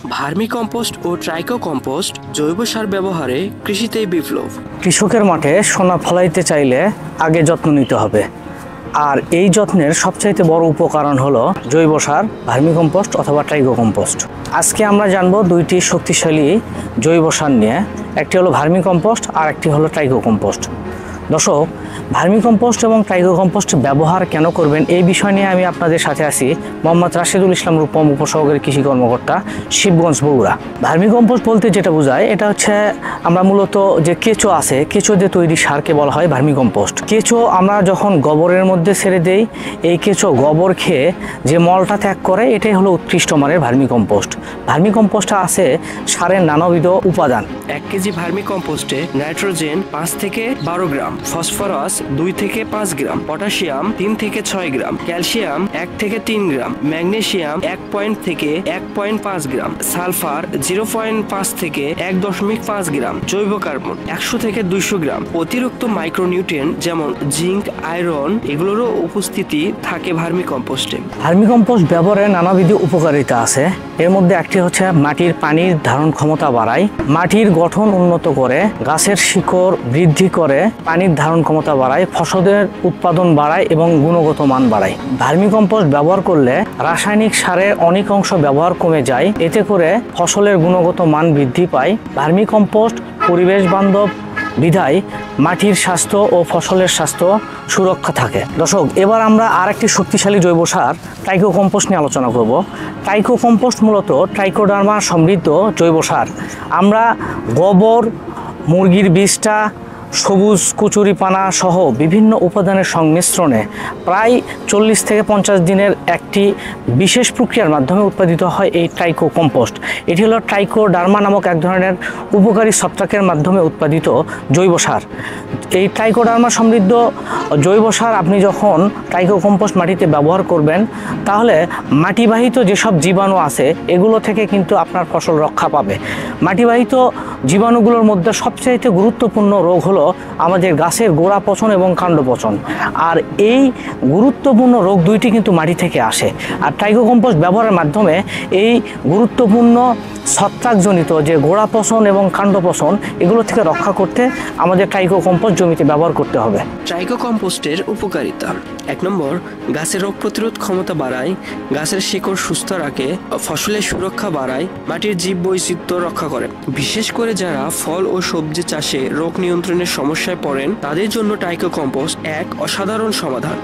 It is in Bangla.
ভার্মি কম্পোস্ট ও ট্রাইকো কম্পোস্ট জৈব সার ব্যবহারে কৃষিতে বিপ্লব। কৃষকের মাঠে সোনা ফলাইতে চাইলে আগে যত্ন নিতে হবে, আর এই যত্নের সবচাইতে বড় উপকরণ হলো জৈব সার, ভার্মি কম্পোস্ট অথবা ট্রাইকো কম্পোস্ট। আজকে আমরা জানবো দুইটি শক্তিশালী জৈব সার নিয়ে, একটি হলো ভার্মি কম্পোস্ট আর একটি হলো ট্রাইকো কম্পোস্ট। দর্শক, ভার্মি কম্পোস্ট এবং ট্রাইকো কম্পোস্ট ব্যবহার কেন করবেন এই বিষয় নিয়ে আমি আপনাদের সাথে আছি মোহাম্মদ রাশেদুল ইসলাম রূপম, উপসহকারী কৃষি কর্মকর্তা, শিবগঞ্জ, বগুড়া। ভার্মি কম্পোস্ট বলতে যেটা বোঝায়, এটা হচ্ছে আমরা মূলত যে কেঁচো আছে, কেঁচো দিয়ে তৈরি সারকে বলা হয় ভার্মি কম্পোস্ট। কেঁচো আমরা যখন গোবরের মধ্যে ছেড়ে দেই, এই কেঁচো গোবর খেয়ে যে মলটা ত্যাগ করে, এটাই হলো উৎকৃষ্ট মানের ভার্মি কম্পোস্ট। ভার্মি কম্পোস্টে আছে সারের নানাবিধ উপাদান। 1 কেজি ভার্মি কম্পোস্টে নাইট্রোজেন 5 থেকে 12 গ্রাম, ফসফরাস 2 থেকে 5 গ্রাম, পটাশিয়াম 3 থেকে 6 গ্রাম, ক্যালসিয়াম 1 থেকে 3 গ্রাম, ম্যাগনেসিয়াম 1 থেকে 1.5 গ্রাম, সালফার 0.5 থেকে 1.5 গ্রাম, জৈব কার্বন 100 থেকে 200 গ্রাম। অতিরিক্ত মাইক্রোনিউট্রিয়েন্ট যেমন জিঙ্ক, আয়রন এগুলোরও উপস্থিতি থাকে ভার্মি কম্পোস্টে। ভার্মি কম্পোস্ট ব্যবহারে নানাবিধ উপকারিতা আছে। এর মধ্যে একটি হচ্ছে মাটির পানির ধারণ ক্ষমতা বাড়ায়, মাটির গঠন উন্নত করে, গাছের শিকড় বৃদ্ধি করে, পানির ধারণ ক্ষমতা বাড়ায়, ফসলের উৎপাদন বাড়ায় এবং গুণগত মান বাড়ায়। ভার্মি কম্পোস্ট ব্যবহার করলে রাসায়নিক সারের অনেক অংশ ব্যবহার কমে যায়, এতে করে ফসলের গুণগত মান বৃদ্ধি পায়। ভার্মি কম্পোস্ট পরিবেশ বান্ধব বিধায় মাটির স্বাস্থ্য ও ফসলের স্বাস্থ্য সুরক্ষা থাকে। দর্শক, এবার আমরা আরেকটি শক্তিশালী জৈব সার ট্রাইকো কম্পোস্ট নিয়ে আলোচনা করব। ট্রাইকো কম্পোস্ট মূলত ট্রাইকোডার্মা সমৃদ্ধ জৈব সার। আমরা গোবর, মুরগির বীজটা, সবুজ কচুরিপানা সহ বিভিন্ন উপাদানের সংমিশ্রণে প্রায় 40 থেকে 50 দিনের একটি বিশেষ প্রক্রিয়ার মাধ্যমে উৎপাদিত হয় এই ট্রাইকো কম্পোস্ট। এটি হলো ট্রাইকোডার্মা নামক এক ধরনের উপকারী ছত্রাকের মাধ্যমে উৎপাদিত জৈব সার। এই ট্রাইকোডার্মা সমৃদ্ধ জৈব সার আপনি যখন ট্রাইকো কম্পোস্ট মাটিতে ব্যবহার করবেন, তাহলে মাটিবাহিত যেসব জীবাণু আছে এগুলো থেকে কিন্তু আপনার ফসল রক্ষা পাবে। মাটিবাহিত জীবাণুগুলোর মধ্যে সবচাইতে গুরুত্বপূর্ণ রোগ হলো আমাদের গাছের গোড়া পচন এবং কাণ্ড পচন, আর এই গুরুত্বপূর্ণ রোগ দুইটি কিন্তু মাটি থেকে আসে। আর ট্রাইকো কম্পোস্ট ব্যবহারের মাধ্যমে এই গুরুত্বপূর্ণ ছত্রাকজনিত যে গোড়া পচন এবং কাণ্ড পচন এগুলো থেকে রক্ষা করতে আমাদের ট্রাইকো কম্পোস্ট জমিতে ব্যবহার করতে হবে। ট্রাইকো কম্পোস্টের উপকারিতা: 1 নম্বর, গাছের রোগ প্রতিরোধ ক্ষমতা বাড়ায়, গাছের শিকড় সুস্থ রাখে, ফসলের সুরক্ষা বাড়ায়, মাটির জীব বৈচিত্র্য রক্ষা করে। বিশেষ করে যারা ফল ও সবজি চাষে রোগ নিয়ন্ত্রণের সমস্যায় পড়েন, তাদের জন্য ট্রাইকো কম্পোস্ট এক অসাধারণ সমাধান।